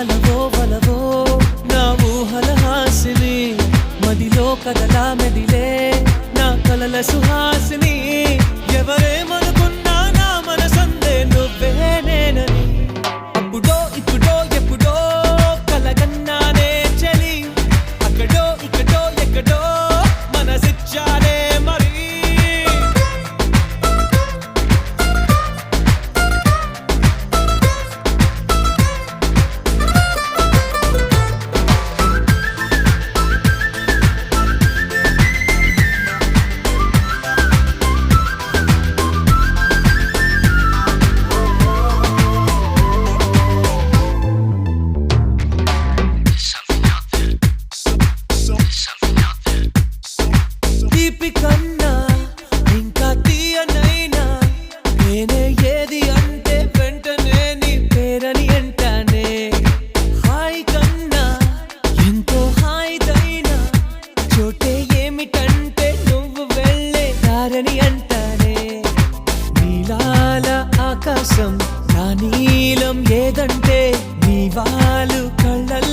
అలవో వలవో నా ఊహల హాసిని మదిలో కదలా మెదిలే నా కలల సుహాసిని ఎవరేమనుకున్నా నా మనసందే నువ్వే నేనని అప్పుడో ఇప్పుడో ఎప్పుడో కలగన్నానే చలి అక్కడో ఇక్కడో ఎక్కడో మనసిచ్చానే మరి తీపి కన్నా ఇంకా తీయనైనా నేనే ఏది అంటే వెంటనే నీ పేరని అంటానే హాయ్ కన్నా ఎంతో హాయిదైనా చోటే ఏమిటంటే నువ్వు వెళ్ళే దారని అంటానే నీలాల ఆకాశం నా నీలం ఏదంటే నీ వాళ్ళు కళ్ళల్లో